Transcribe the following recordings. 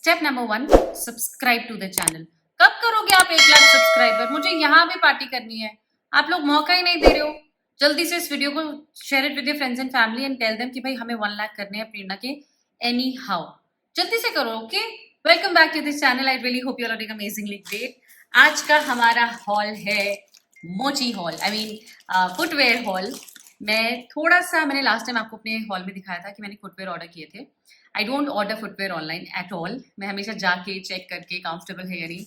Step number 1, subscribe to the channel. कब करोगे आप 1 लाख सब्सक्राइबर? मुझे यहाँ भी पार्टी करनी है, आप लोग मौका ही नहीं दे रहे हो। जल्दी से इस वीडियो को share it with your friends and family and tell them कि भाई हमें 1 लाख करने हैं प्रेरणा के एनी हाउ। जल्दी से करो, okay. Welcome back to this channel. I really hope you are doing amazingly great. आज का हमारा हॉल है मोची haul, I mean footwear haul. मैंने लास्ट टाइम आपको अपने हॉल में दिखाया था कि मैंने फुटवेयर ऑर्डर किए थे। I don't order footwear online at all. मैं हमेशा जाके चेक करके कंफर्टेबल है या नहीं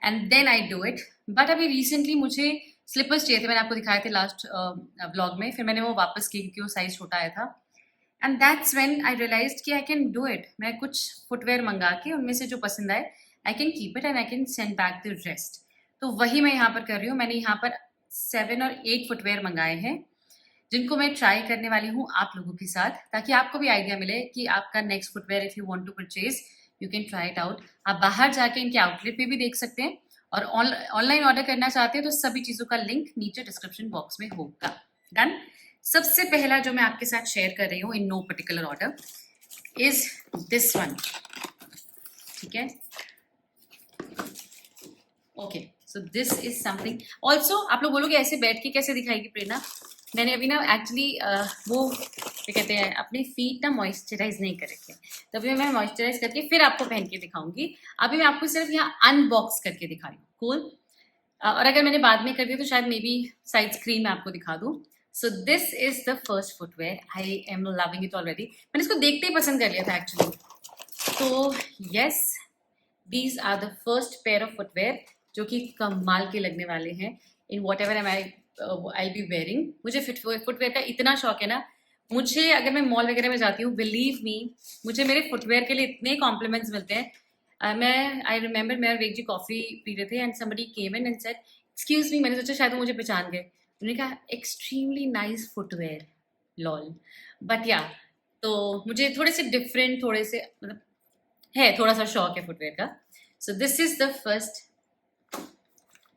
and then I do it. But अभी रिसेंटली मुझे स्लीपर्स चाहिए थे, मैंने आपको दिखाए थे लास्ट ब्लॉग में। फिर मैंने वो वापस की क्योंकि वो साइज छोटा आया था and that's when I realised कि आई कैन डू इट। मैं कुछ फुटवेयर मंगा के उनमें से जो पसंद आए I can keep it and I can send back the rest. तो वही मैं यहाँ पर कर रही हूँ। मैंने यहाँ पर 7 और 8 फुटवेयर मंगाए हैं जिनको मैं ट्राई करने वाली हूँ आप लोगों के साथ, ताकि आपको भी आइडिया मिले कि आपका next footwear if you want to purchase you can try it out. आप बाहर जाके इनके आउटलेट पे भी देख सकते हैं और ऑनलाइन ऑर्डर करना चाहते हैं तो सभी चीज़ों का लिंक नीचे डिस्क्रिप्शन बॉक्स में होगा। डन। सबसे पहला जो मैं आपके साथ शेयर कर रही हूँ in no particular order is this one. ठीक है, okay. So this is something also. आप लोग बोलोगे ऐसे बैठ के कैसे दिखाएगी प्रेरणा? मैंने अभी ना एक्चुअली वो क्या कहते हैं अपने फीट ना मॉइस्चराइज नहीं कर रखे, तो अभी मैं मॉइस्चराइज करके फिर आपको पहन के दिखाऊंगी। अभी मैं आपको सिर्फ यहाँ अनबॉक्स करके दिखा रही हूँ। कूल। और अगर मैंने बाद में कर दिया तो शायद मे बी साइड स्क्रीन में आपको दिखा दूँ। सो this is the first footwear. I am loving it already. मैंने इसको देखते ही पसंद कर लिया था एक्चुअली। तो yes, these are the first pair of footwear जो कि कमाल के लगने वाले हैं in whatever am I be wearing. मुझे फुटवेयर का इतना शौक है ना, मुझे अगर मैं मॉल वगैरह में जाती हूँ, बिलीव मी, मुझे मेरे फुटवेयर के लिए इतने कॉम्प्लीमेंट्स मिलते हैं। आई रिमेंबर मैं और वेग जी कॉफ़ी पी रहे थे and somebody came in and said excuse me. मैंने सोचा शायद वो मुझे पहचान गए। उन्होंने कहा extremely nice footwear, lol. But या, तो मुझे थोड़े से डिफरेंट, थोड़े से मतलब है, थोड़ा सा शौक है फुटवेयर का। सो this is the first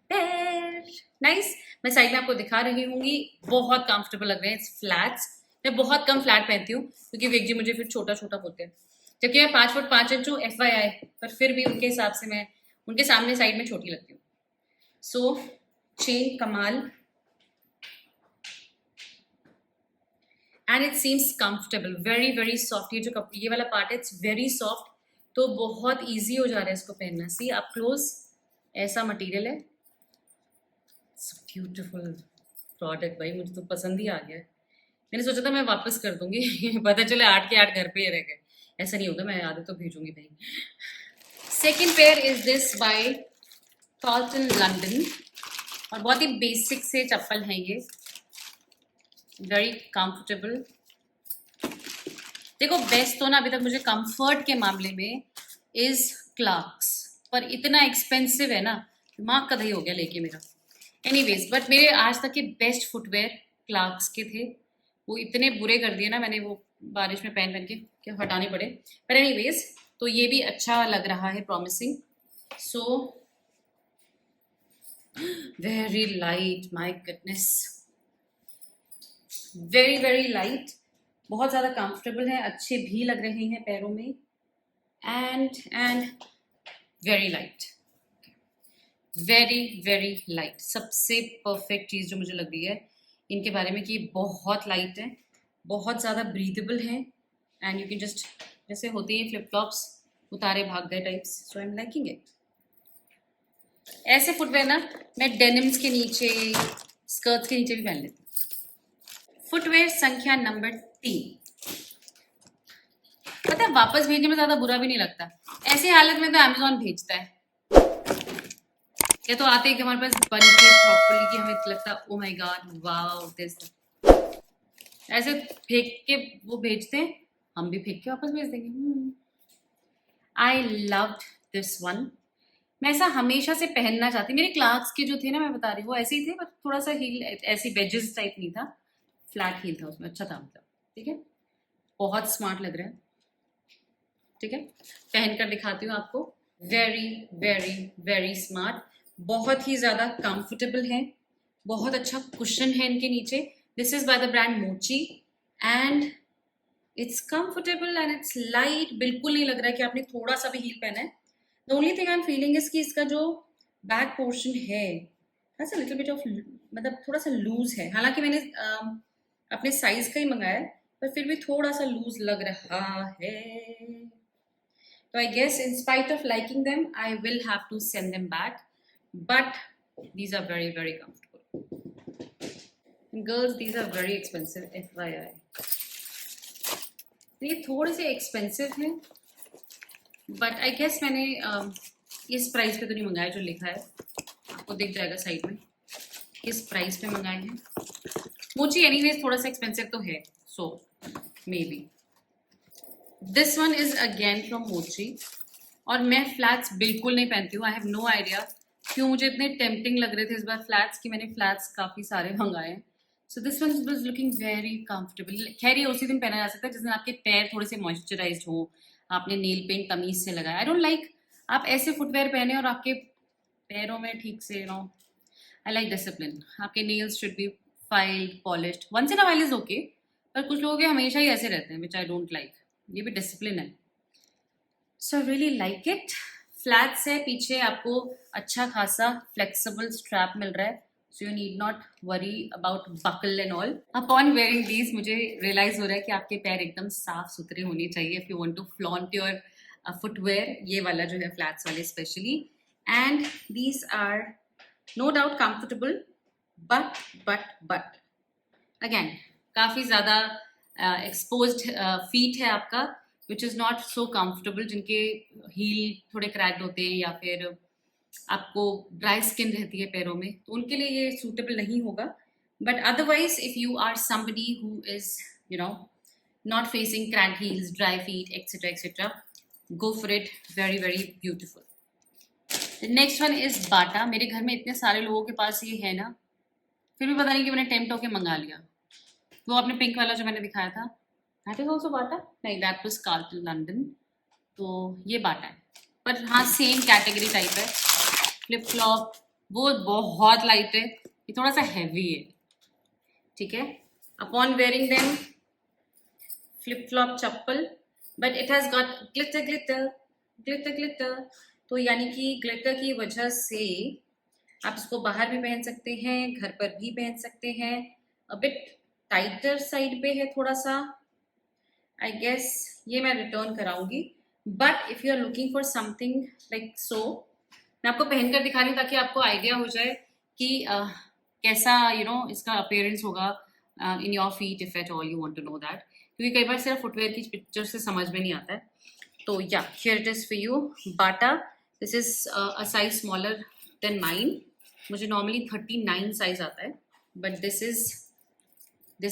pair. Nice. मैं साइड में आपको दिखा रही हूँगी, बहुत कंफर्टेबल लग रहे हैं। It's flats. मैं बहुत कम फ्लैट पहनती हूँ क्योंकि वेग जी मुझे फिर छोटा छोटा बोलते हैं, जबकि मैं 5 फुट 5 इंच हूँ FYI, पर फिर भी उनके हिसाब से मैं उनके सामने साइड में छोटी लगती हूँ। सो चेन कमाल and it seems comfortable, very very soft. ये वाला पार्ट है इट्स वेरी सॉफ्ट, तो बहुत ईजी हो जा रहा है इसको पहनना। सी आप क्लोज, ऐसा मटीरियल है। ब्यूटीफुल प्रोडक्ट भाई, मुझे तो पसंद ही आ गया। मैंने सोचा था मैं वापस कर दूंगी पता चले 8 के 8 घर पे ही रह गए। ऐसा नहीं होगा, मैं आधे तो भेजूंगी भाई। Second pair is this by Tolton London और बहुत ही बेसिक से चप्पल है ये, वेरी कंफर्टेबल। देखो बेस्ट तो ना अभी तक मुझे कंफर्ट के मामले में इज क्लार्क्स, पर इतना एक्सपेंसिव है ना, दिमाग का दही हो गया लेके मेरा। एनीवेज, बट मेरे आज तक के बेस्ट फुटवेयर क्लार्क्स के थे। वो इतने बुरे कर दिए ना मैंने, वो बारिश में पहन के क्या हटाने पड़े। पर एनीवेज, तो ये भी अच्छा लग रहा है, promising. So very light, my goodness, very very light, बहुत ज़्यादा कंफर्टेबल है, अच्छे भी लग रहे हैं पैरों में and very light, very very light. सबसे परफेक्ट चीज़ जो मुझे लग रही है इनके बारे में कि बहुत लाइट है, बहुत ज़्यादा ब्रीदेबल है एंड यू कैन जस्ट, जैसे होती है फ्लिप फ्लॉप्स उतारे भाग गए types. So I am liking it. ऐसे फुटवेयर ना मैं डेनिम्स के नीचे, स्कर्ट्स के नीचे भी पहन लेती हूँ। फुटवेयर संख्या नंबर 3। पता है वापस भेजने में ज़्यादा बुरा भी नहीं लगता। ऐसी हालत में तो अमेजोन भेजता है, या तो आते हैं कि हमारे पास बन के प्रॉपर्ली कि हमें लगता है oh my God wow this, ऐसे फेंक के वो भेजते हैं, हम भी फेंक के वापस भेज देंगे। I loved this one. मैं ऐसा हमेशा से पहनना चाहती। मेरे क्लार्क्स के जो थे ना, मैं बता रही हूँ, वो ऐसे ही थे, बस थोड़ा सा हील ऐसी वेजेस टाइप नहीं था, फ्लैट हील था उसमें, अच्छा था मतलब। ठीक है, बहुत स्मार्ट लग रहा है। ठीक है, पहन कर दिखाती हूँ आपको। वेरी वेरी वेरी स्मार्ट, बहुत ही ज़्यादा कंफर्टेबल है, बहुत अच्छा कुशन है इनके नीचे। This is by the brand Mochi and it's comfortable and it's light. बिल्कुल नहीं लग रहा है कि आपने थोड़ा सा भी हील पहना है. The only thing I am feeling is कि इसका जो बैक पोर्शन है that's a little bit of, मतलब थोड़ा सा लूज है. हालांकि मैंने अपने साइज का ही मंगाया है, पर फिर भी थोड़ा सा लूज लग रहा है. तो I guess in spite of liking them I will have to send them back, but these are very very comfortable. And girls, these are very expensive, FYI. ये थोड़े से एक्सपेंसिव हैं, बट आई गेस मैंने इस price पे तो नहीं मंगाया जो लिखा है. आपको दिख जाएगा साइड में किस प्राइस पे मंगाए हैं. मोची एनीवेज थोड़ा सा एक्सपेंसिव तो है, so maybe. This one is again from Mochi. और मैं फ्लैट्स बिल्कुल नहीं पहनती हूँ. आई हैव नो आइडिया क्यों मुझे इतने टेम्पटिंग लग रहे थे इस बार फ्लैट्स कि मैंने फ्लैट्स काफ़ी सारे मंगाए हैं. So this one was looking very comfortable. खैर ये उसी दिन पहना जा सकता है जिस दिन आपके पैर थोड़े से मॉइस्चराइज्ड हो, आपने नेल पेंट तमीज से लगाया. आई डोंट लाइक आप ऐसे फुटवेयर पहने और आपके पैरों में ठीक से आई लाइक डिसिप्लिन. आपके nails should be filed, polished. Once in a while is okay, पर कुछ लोग हमेशा ही ऐसे रहते हैं, विच आई डोंट लाइक. ये भी डिसिप्लिन है. So really like it. Flats है, पीछे आपको अच्छा खासा फ्लेक्सिबल स्ट्रैप मिल रहा है, so you need not worry about buckle and all. Upon wearing these मुझे रियलाइज हो रहा है कि आपके पैर एकदम साफ सुथरे होने चाहिए if you want to flaunt your footwear. ये वाला जो है फ्लैट्स वाले specially. And these are no doubt comfortable, but again काफ़ी ज़्यादा एक्सपोज्ड फीट है आपका, which is not so comfortable. जिनके हील थोड़े क्रैक्ड होते हैं या फिर आपको ड्राई स्किन रहती है पैरों में, तो उनके लिए ये सूटेबल नहीं होगा. But otherwise if you are somebody who is not facing cracked heels, dry feet etcetera etcetera, go for it. Very very beautiful. The next one is Bata. मेरे घर में इतने सारे लोगों के पास ये है ना, फिर भी पता नहीं कि मैंने टेम्प्ट होके मंगा लिया. वो आपने पिंक वाला जो मैंने दिखाया था, दैट इज ऑल्सो बाटा. नहीं, दैट वाज कार्लटन लंदन. तो ये बाटा है, पर हाँ सेम कैटेगरी टाइप है. फ्लिप फ्लॉप वो बहुत लाइट है, ये थोड़ा सा हैवी है. ठीक है. Upon wearing them flip flop chappal, but it has got glitter glitter glitter glitter. तो यानी कि ग्लिटर की वजह से आप इसको बाहर भी पहन सकते हैं, घर पर भी पहन सकते हैं. अ बिट टाइटर साइड पे है थोड़ा सा. आई गेस ये मैं रिटर्न कराऊंगी. But if you are looking for something like so, मैं आपको पहनकर दिखा रही हूँ ताकि आपको आइडिया हो जाए कि कैसा इसका अपीयरेंस होगा in your feet, if at all you want to know that. क्योंकि कई बार सिर्फ फुटवेयर की पिक्चर से समझ में नहीं आता है. तो या here it is for you, Bata. This is a size smaller than mine. मुझे नॉर्मली 39 साइज आता है, बट दिस इज कोई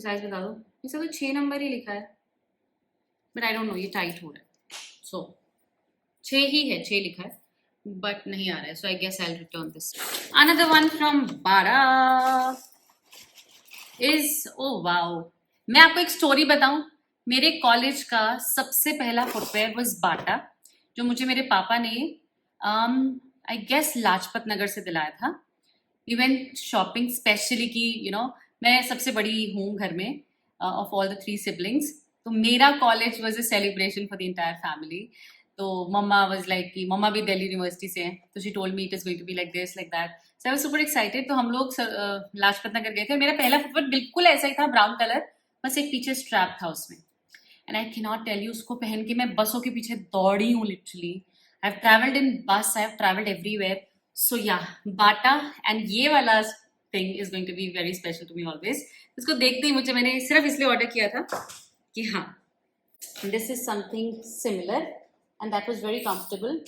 साइज बता दो. इसका तो 6 नंबर ही लिखा है, बट आई डोंट नो ये टाइट हो रहा है. सो 6 ही है, 6 लिखा है, बट नहीं आ रहा है. So I guess I will return this. Another one from Bata is, oh wow. मैं आपको एक स्टोरी बताऊं. मेरे कॉलेज का सबसे पहला फुटवेयर वाज बाटा, जो मुझे मेरे पापा ने आई गेस लाजपत नगर से दिलाया था. वी वेंट शॉपिंग स्पेशली की मैं सबसे बड़ी हूँ घर में ऑफ ऑल द 3 सिबलिंग्स. तो मेरा college was a celebration for the entire family. तो मम्मा वाज लाइक कि मम्मा भी दिल्ली यूनिवर्सिटी से हैं, तो she told me it is going to be like this like that. So I was super excited. तो हम लोग लाजपत नगर गए थे. मेरा पहला फुटवेयर बिल्कुल ऐसा ही था, ब्राउन कलर, बस एक पीछे स्ट्रैप था उसमें. And I can not tell you, उसको पहन के मैं बसों के पीछे दौड़ी हूँ literally. I have travelled in bus, I have travelled everywhere. So yeah Bata, and ये वाला thing is going to be very special to me always. इसको देखते ही मैंने सिर्फ इसलिए ऑर्डर किया था कि हाँ this is something similar, and that was very comfortable.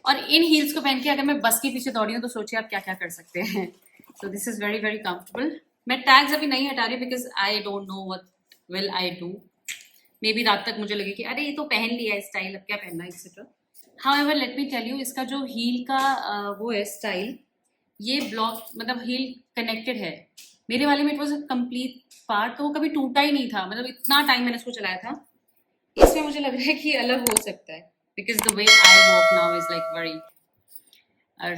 और इन हील्स को पहन के अगर मैं बस के पीछे दौड़ी हूँ तो सोचिए आप क्या क्या कर सकते हैं. सो this is very very comfortable. मैं टैग्स अभी नहीं हटा रही because I don't know what will I do. May be रात तक मुझे लगे कि अरे ये तो पहन लिया है स्टाइल, अब क्या पहनना है etcetera. However let me tell you, इसका जो हील का वो है स्टाइल, ये ब्लॉक मतलब हील कनेक्टेड है. मेरे वाले में it was a complete part, तो वो कभी टूटा ही नहीं था. मतलब इतना टाइम मैंने इसको चलाया था. इसमें मुझे लग रहा है कि अलग हो सकता है because the way I walk now is like very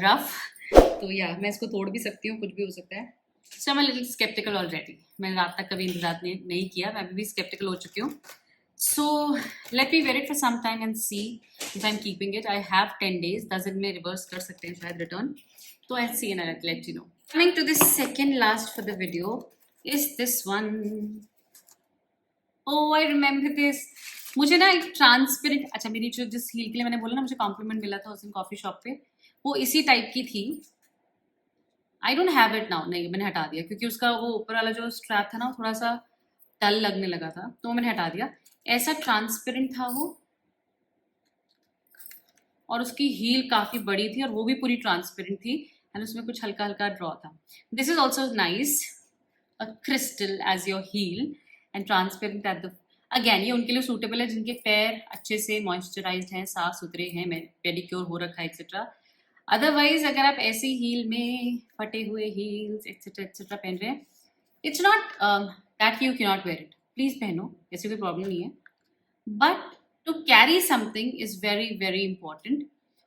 rough. तो या मैं इसको तोड़ भी सकती हूँ, कुछ भी हो सकता है. So I'm a little skeptical already. मैंने रात तक कभी इंतजार नहीं किया, मैं अभी भी skeptical हो चुकी हूँ. So let me wear it for some time and see if I'm keeping it. I have 10 days. 10 दिन में reverse कर सकते हैं शायद return. तो I'll see and I'll let you know. Coming to this second last for the video is this one. Oh, I remember this. मुझे ना एक ट्रांसपेरेंट, अच्छा मेरी जो जिस हील के लिए मैंने बोला ना मुझे कॉम्प्लीमेंट मिला था उस दिन कॉफी शॉप पे, वो इसी टाइप की थी. I don't have it now. नहीं, मैंने हटा दिया क्योंकि उसका वो ऊपर वाला जो स्ट्रैप था ना वो थोड़ा सा टल लगने लगा था, तो मैंने हटा दिया. ऐसा ट्रांसपेरेंट था वो, और उसकी हील काफ़ी बड़ी थी और वो भी पूरी ट्रांसपेरेंट थी एंड उसमें कुछ हल्का हल्का ड्रॉ था. This is also nice, a crystal as your heel and transparent at the. Again ये उनके लिए सूटेबल है जिनके पैर अच्छे से मॉइस्चराइज्ड हैं, साफ सुथरे हैं, पेडिक्योर हो रखा है एक्सेट्रा. अदरवाइज अगर आप ऐसे हील में फटे हुए हील्स एक्सेट्रा पहन रहे हैं, it's not that you can not wear it. Please पहनो, ऐसे कोई प्रॉब्लम नहीं है. But to carry something is very very important.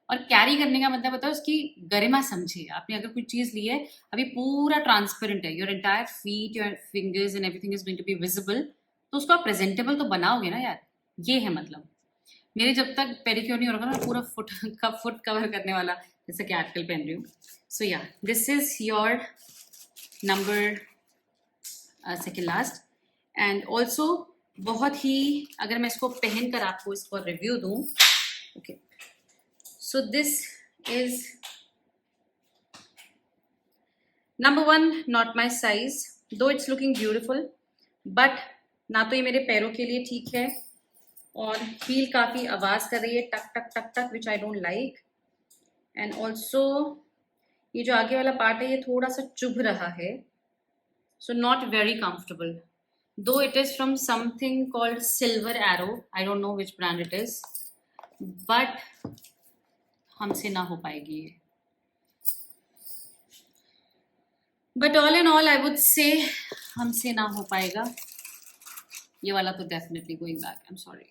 और कैरी करने का मतलब होता है उसकी गरिमा समझिए. आपने अगर कोई चीज़ ली है, अभी पूरा ट्रांसपेरेंट है, your entire feet, your fingers and everything is going to be visible, तो उसको आप प्रेजेंटेबल तो बनाओगे ना यार. ये है मतलब. मेरे जब तक पेडिक्योर नहीं हो रहा ना, पूरा फुट कवर करने वाला जैसे कि आजकल पहन रही हूँ. सो या this is your number second last. And also बहुत ही, अगर मैं इसको पहन कर आपको इसको रिव्यू दूँ, okay, so this is number 1, not my size, दो इट्स लुकिंग ब्यूटिफुल, बट ना तो ये मेरे पैरों के लिए ठीक है, और हील काफ़ी आवाज़ कर रही है, टक टक टक टक, which I don't like. And also ये जो आगे वाला पार्ट है ये थोड़ा सा चुभ रहा है, सो नॉट वेरी कंफर्टेबल. दो it is from something called silver arrow, I don't know which brand it is, but हमसे ना हो पाएगी ये. But all in all I would say हमसे ना हो पाएगा. ये वाला तो definitely going back, I am sorry.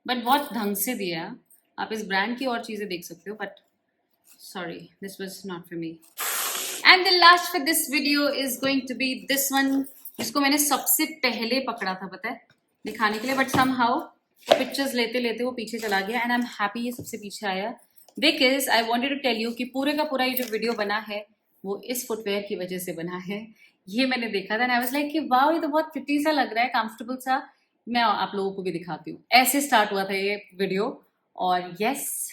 But बहुत ढंग से दिया. आप इस ब्रांड की और चीज़ें देख सकते हो, but sorry, this was not for me. And the last for this video is going to be this one, जिसको मैंने सबसे पहले पकड़ा था पता है दिखाने के लिए, बट समहाउ पिक्चर्स लेते लेते वो पीछे चला गया. एंड आई एम हैप्पी ये सबसे पीछे आया, because I wanted to tell you कि पूरे का पूरा ये जो वीडियो बना है वो इस फुटवेयर की वजह से बना है. ये मैंने देखा था, आई वाज लाइक कि वाओ ये तो बहुत प्रिटी सा लग रहा है, कंफर्टेबल सा. मैं आप लोगों को भी दिखाती हूँ. ऐसे स्टार्ट हुआ था ये वीडियो, और yes,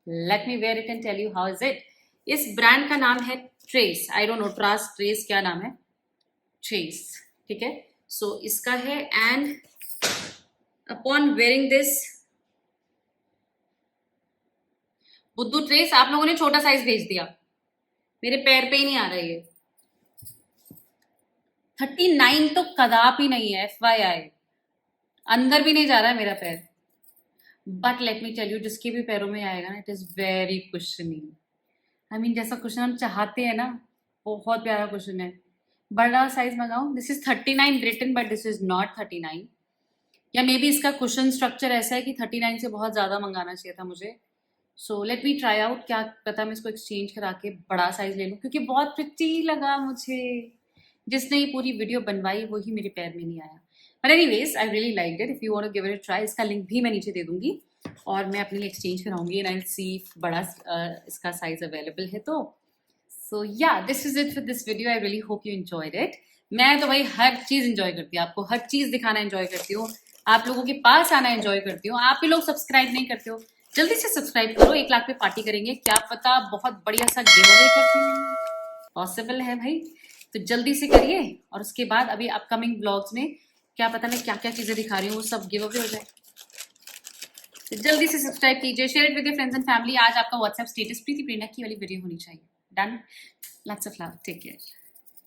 let me wear it and tell you how is it. इस ब्रांड का नाम है Trase. I don't know Trase क्या नाम है, ट्रेस, ठीक है. सो इसका है, एंड अपॉन वेयरिंग दिस, बुद्धू ट्रेस आप लोगों ने छोटा साइज भेज दिया, मेरे पैर पे ही नहीं आ रहा है ये. 39 तो कदापि नहीं है, FYI. अंदर भी नहीं जा रहा है मेरा पैर. But let me tell you, जिसके भी पैरों में आएगा ना, it is very cushiony. I mean जैसा कुशन हम चाहते हैं ना, बहुत प्यारा कुशन है. बड़ा साइज मंगाऊँ. This is 39 written, but this is not 39. या मे बी इसका कुशन स्ट्रक्चर ऐसा है कि 39 से बहुत ज़्यादा मंगाना चाहिए था मुझे. So let me try out, क्या पता मैं इसको एक्सचेंज करा के बड़ा साइज ले लूँ, क्योंकि बहुत प्रिटी लगा मुझे. जिसने ये पूरी वीडियो बनवाई वही मेरे पैर में नहीं आया. But anyways I really like it. If you want to give it a try, इसका लिंक भी मैं नीचे दे दूंगी, और मैं अपने लिए एक्सचेंज कराऊंगी. एंड आई विल सी बड़ा इसका साइज अवेलेबल है तो. सो या this is it for this video. I really hope you enjoyed it. मैं तो भाई हर चीज़ एंजॉय करती हूँ, आपको हर चीज़ दिखाना एंजॉय करती हूँ, आप लोगों के पास आना एंजॉय करती हूँ. आप ही लोग सब्सक्राइब नहीं करते हो, जल्दी से सब्सक्राइब करो. 1 लाख पे पार्टी करेंगे, क्या पता बहुत बढ़िया सा गिव अवे करते हैं, पॉसिबल है भाई. तो जल्दी से करिए. और उसके बाद अभी अपकमिंग ब्लॉग्स में क्या पता मैं क्या क्या चीज़ें दिखा रही हूँ वो सब गिव अवे हो जाए. तो जल्दी से सब्सक्राइब कीजिए, share it with your friends and family. आज आपका व्हाट्सएप स्टेटस प्रीति प्रेरणा की वाली वीडियो होनी चाहिए. Done. Lots of love. Take care.